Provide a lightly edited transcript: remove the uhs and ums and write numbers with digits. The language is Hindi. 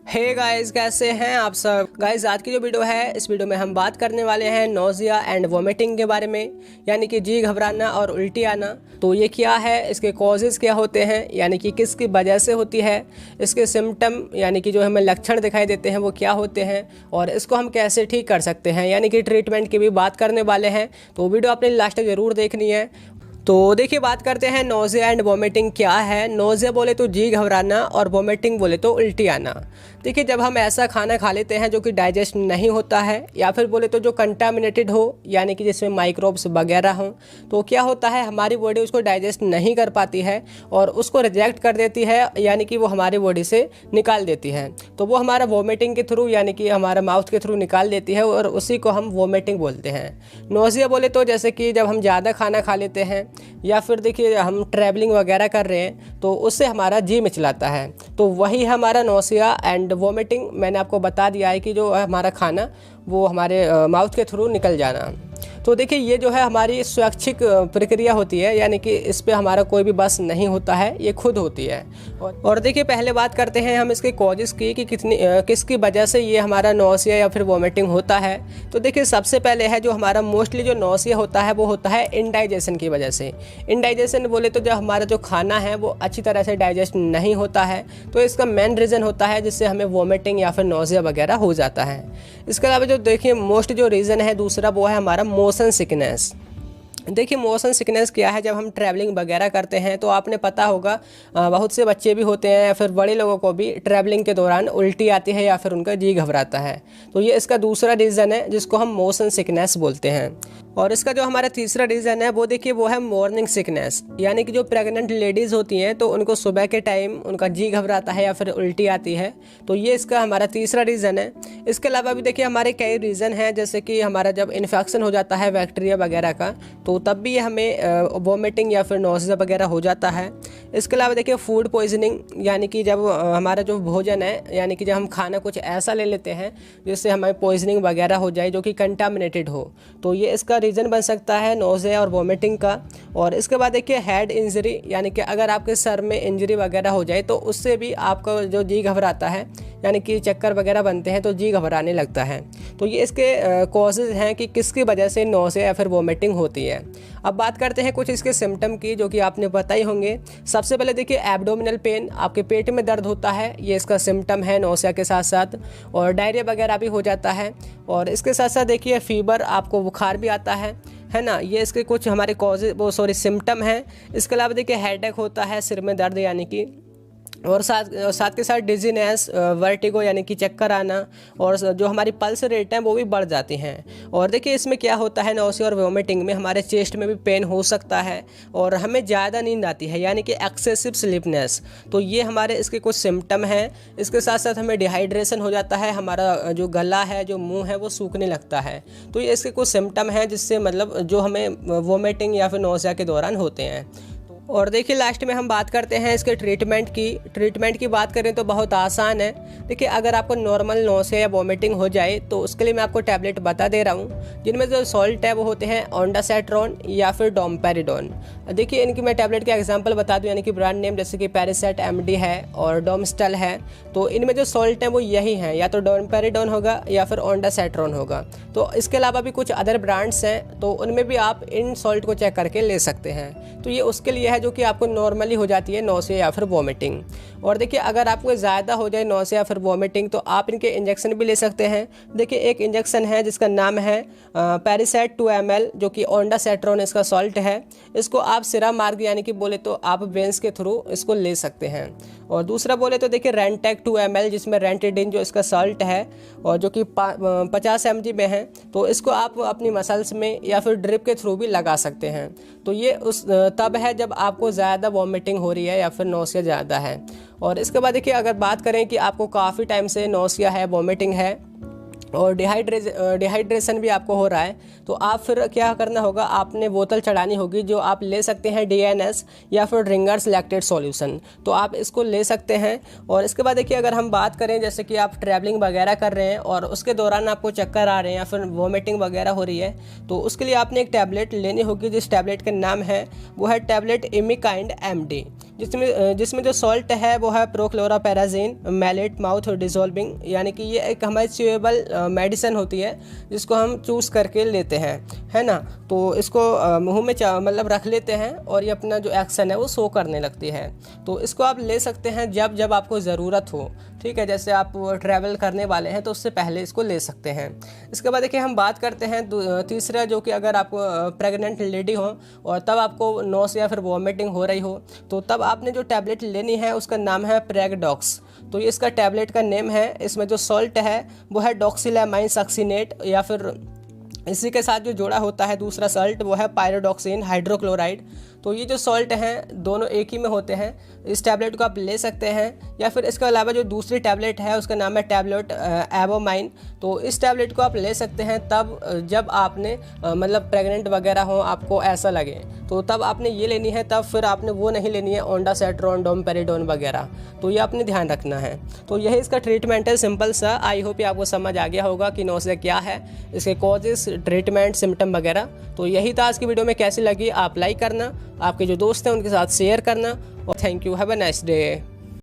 हे गाइस, कैसे हैं आप सब। गाइस, आज की जो वीडियो है इस वीडियो में हम बात करने वाले हैं नोजिया एंड वोमिटिंग के बारे में, यानी कि जी घबराना और उल्टी आना। तो ये क्या है, इसके कॉजेज़ क्या होते हैं, यानी कि किसकी वजह से होती है, इसके सिम्टम यानी कि जो हमें लक्षण दिखाई देते हैं वो क्या होते हैं, और इसको हम कैसे ठीक कर सकते हैं, यानी कि ट्रीटमेंट की भी बात करने वाले हैं। तो वीडियो आपने लास्ट तक ज़रूर देखनी है। तो देखिए, बात करते हैं नोज़िया एंड वोमिटिंग क्या है। नोज़िया बोले तो जी घबराना और वोमिटिंग बोले तो उल्टी आना। देखिए, जब हम ऐसा खाना खा लेते हैं जो कि डाइजेस्ट नहीं होता है, या फिर बोले तो जो कंटामिनेटेड हो, यानी कि जिसमें माइक्रोब्स वगैरह हों, तो क्या होता है हमारी बॉडी उसको डाइजेस्ट नहीं कर पाती है और उसको रिजेक्ट कर देती है, यानी कि वो हमारी बॉडी से निकाल देती है। तो वो हमारा वोमिटिंग के थ्रू, यानी कि हमारा माउथ के थ्रू निकाल देती है और उसी को हम वोमिटिंग बोलते हैं। नोज़िया बोले तो जैसे कि जब हम ज़्यादा खाना खा लेते हैं या फिर देखिए हम ट्रैवलिंग वगैरह कर रहे हैं तो उससे हमारा जी मिचलाता है, तो वही हमारा नोज़िया एंड वोमिटिंग। मैंने आपको बता दिया है कि जो हमारा खाना वो हमारे माउथ के थ्रू निकल जाना। तो देखिए, ये जो है हमारी स्वैच्छिक प्रक्रिया होती है, यानी कि इस पे हमारा कोई भी बस नहीं होता है, ये खुद होती है। और देखिए, पहले बात करते हैं हम इसके कॉजेज़ की कि किसकी वजह से ये हमारा नोज़िया या फिर वोमिटिंग होता है। तो देखिए, सबसे पहले है जो हमारा मोस्टली जो नोज़िया होता है वो होता है इनडाइजेशन की वजह से। इनडाइजेशन बोले तो जब हमारा जो खाना है वो अच्छी तरह से डाइजेस्ट नहीं होता है, तो इसका मेन रीज़न होता है जिससे हमें वोमिटिंग या फिर नोज़िया वगैरह हो जाता है। इसके अलावा जो देखिए मोस्ट जो रीज़न है दूसरा, वो है हमारा मोशन सिकनेस। देखिए, मोशन सिकनेस क्या है, जब हम ट्रैवलिंग वगैरह करते हैं तो आपने पता होगा बहुत से बच्चे भी होते हैं या फिर बड़े लोगों को भी ट्रैवलिंग के दौरान उल्टी आती है या फिर उनका जी घबराता है। तो ये इसका दूसरा रीज़न है जिसको हम मोशन सिकनेस बोलते हैं। और इसका जो हमारा तीसरा रीज़न है वो देखिए वो है मॉर्निंग सिकनेस, यानी कि जो प्रेग्नेंट लेडीज़ होती हैं तो उनको सुबह के टाइम उनका जी घबराता है या फिर उल्टी आती है। तो ये इसका हमारा तीसरा रीज़न है। इसके अलावा भी देखिए हमारे कई रीज़न हैं, जैसे कि हमारा जब इन्फेक्शन हो जाता है बैक्टीरिया वगैरह का, तो तब भी हमें वोमिटिंग या फिर नोज़िया वगैरह हो जाता है। इसके अलावा देखिए फूड पॉइजनिंग, यानी कि जब हमारा जो भोजन है, यानी कि जब हम खाना कुछ ऐसा ले लेते हैं जिससे हमें पॉइजनिंग वगैरह हो जाए जो कि कंटामिनेटेड हो, तो ये इसका रीज़न बन सकता है नोज़िया और वोमिटिंग का। और इसके बाद देखिए हेड इंजरी, यानी कि अगर आपके सर में इंजरी वगैरह हो जाए तो उससे भी आपका जो जी घबराता है, यानी कि चक्कर वगैरह बनते हैं तो जी घबराने लगता है। तो ये इसके कॉजेज़ हैं कि किसकी वजह से नोज़िया या फिर वोमिटिंग होती है। अब बात करते हैं कुछ इसके सिम्टम की जो कि आपने बताई होंगे। सबसे पहले देखिए एब्डोमिनल पेन, आपके पेट में दर्द होता है, ये इसका सिम्टम है नोज़िया के साथ साथ। और डायरिया वगैरह भी हो जाता है। और इसके साथ साथ देखिए फीवर, आपको बुखार भी आता है ना। ये इसके कुछ हमारे सिम्टम हैं। इसके अलावा देखिए हेडेक होता है, सिर में दर्द, यानी कि, और साथ के साथ डिजीनेस, वर्टिगो यानी कि चक्कर आना, और जो हमारी पल्स रेट है वो भी बढ़ जाती हैं। और देखिए इसमें क्या होता है, नोज़िया और वोमिटिंग में हमारे चेस्ट में भी पेन हो सकता है और हमें ज़्यादा नींद आती है, यानी कि एक्सेसिव स्लीपनेस। तो ये हमारे इसके कुछ सिम्टम हैं। इसके साथ साथ हमें डिहाइड्रेशन हो जाता है, हमारा जो गला है, जो मुँह है, वो सूखने लगता है। तो ये इसके कुछ सिम्टम हैं जिससे मतलब जो हमें वोमिटिंग या फिर नोज़िया के दौरान होते हैं। और देखिए लास्ट में हम बात करते हैं इसके ट्रीटमेंट की बात करें तो बहुत आसान है। देखिए, अगर आपको नॉर्मल नोज़िया या वोमिटिंग हो जाए तो उसके लिए मैं आपको टैबलेट बता दे रहा हूँ, जिनमें जो सॉल्ट है वो होते हैं ओंडासेट्रॉन या फिर डोमपेरिडोन। देखिए, इनकी मैं टैबलेट के एग्जांपल बता दूँ, यानी कि ब्रांड नेम जैसे कि पैरासेट MD है और डोमस्टल है। तो इनमें जो सॉल्ट है वो यही हैं, या तो डोमपेरिडोन होगा या फिर ओंडासेट्रॉन होगा। तो इसके अलावा भी कुछ अदर ब्रांड्स हैं, तो उनमें भी आप इन सॉल्ट को चेक करके ले सकते हैं। तो ये उसके लिए है जो कि आपको नॉर्मली हो जाती है नोज़िया या फिर वोमिटिंग। और देखिए, अगर आपको ज़्यादा हो जाए नोज़िया या फिर वोमिटिंग तो आप इनके इंजेक्शन भी ले सकते हैं। देखिए, एक इंजेक्शन है जिसका नाम है पैरासेट 2 ml, जो कि ओंडासेट्रॉन इसका सॉल्ट है। इसको आप सिरा मार्ग, यानी कि बोले तो आप वेंस के थ्रू इसको ले सकते हैं। और दूसरा बोले तो देखिए रेंटेक 2 ml, जिसमें रेंटेडिन जो इसका सॉल्ट है और जो कि 50 mg में है, तो इसको आप अपनी मसल्स में या फिर ड्रिप के थ्रू भी लगा सकते हैं। तो ये तब है जब आपको ज़्यादा वॉमिटिंग हो रही है या फिर नोज़िया ज़्यादा है। और इसके बाद देखिए, अगर बात करें कि आपको काफ़ी टाइम से नोज़िया है, वॉमिटिंग है और डिहाइड्रेशन भी आपको हो रहा है, तो आप फिर क्या करना होगा, आपने बोतल चढ़ानी होगी, जो आप ले सकते हैं DNS या फिर रिंगर्स लैक्टेट सॉल्यूशन। तो आप इसको ले सकते हैं। और इसके बाद देखिए, अगर हम बात करें जैसे कि आप ट्रैवलिंग वगैरह कर रहे हैं और उसके दौरान आपको चक्कर आ रहे हैं या फिर वोमिटिंग वगैरह हो रही है, तो उसके लिए आपने एक टैबलेट लेनी होगी, जिस टैबलेट का नाम है वो है टैबलेट इमिकाइंड MD। जिसमें जो सॉल्ट है वो है प्रोक्लोरापेराजीन मैलेट माउथ डिसॉल्विंग, यानी कि ये एक हमारी च्यूएबल मेडिसिन होती है जिसको हम चूज़ करके लेते हैं, है ना। तो इसको मुंह में मतलब रख लेते हैं और ये अपना जो एक्शन है वो शो करने लगती है। तो इसको आप ले सकते हैं जब आपको ज़रूरत हो, ठीक है। जैसे आप ट्रैवल करने वाले हैं तो उससे पहले इसको ले सकते हैं। इसके बाद देखिए हम बात करते हैं तीसरा, जो कि अगर आप प्रेग्नेंट लेडी हो और तब आपको नोस या फिर वॉमिटिंग हो रही हो, तो तब आपने जो टैबलेट लेनी है उसका नाम है प्रेगडॉक्स। तो ये इसका टैबलेट का नेम है। इसमें जो सॉल्ट है वो है डॉक्सिलामाइन सक्सिनेट, या फिर इसी के साथ जो जोड़ा होता है दूसरा सॉल्ट वो है पायरोडॉक्सिन हाइड्रोक्लोराइड। तो ये जो सॉल्ट हैं दोनों एक ही में होते हैं। इस टैबलेट को आप ले सकते हैं, या फिर इसके अलावा जो दूसरी टैबलेट है उसका नाम है टैबलेट एबोमाइन। तो इस टैबलेट को आप ले सकते हैं तब जब आपने मतलब प्रेग्नेंट वगैरह हो, आपको ऐसा लगे तो तब आपने ये लेनी है। तब फिर आपने वो नहीं लेनी है ओंडासेट्रोन डोमपेरिडोन वगैरह। तो ये आपने ध्यान रखना है। तो यही इसका ट्रीटमेंट है, सिंपल सा। आई होप आपको समझ आ गया होगा कि नोज़िया क्या है, इसके कॉजेस, ट्रीटमेंट, सिम्टम वगैरह। तो यही था आज की वीडियो में। कैसी लगी आप लाइक करना, आपके जो दोस्त हैं उनके साथ शेयर करना, और thank you, have a nice day.